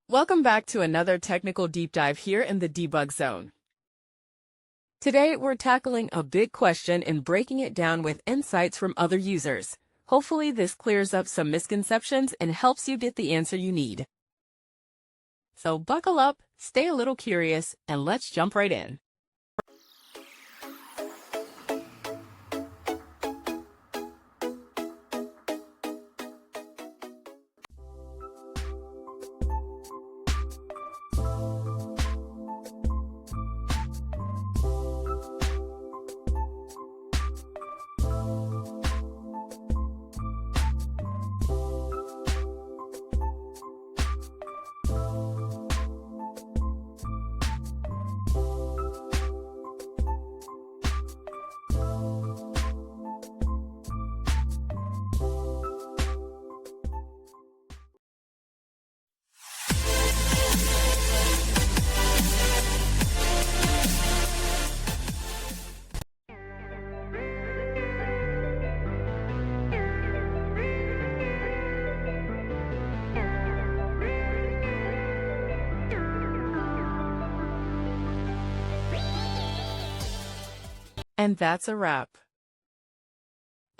Welcome back to another technical deep dive here in the debug zone. Today, we're tackling a big question and breaking it down with insights from other users. Hopefully, this clears up some misconceptions and helps you get the answer you need. So buckle up, stay a little curious, and let's jump right in. And that's a wrap.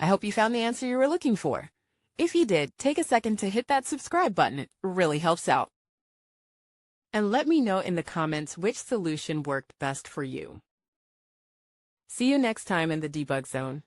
I hope you found the answer you were looking for. If you did, take a second to hit that subscribe button. It really helps out. And let me know in the comments which solution worked best for you. See you next time in the debug zone.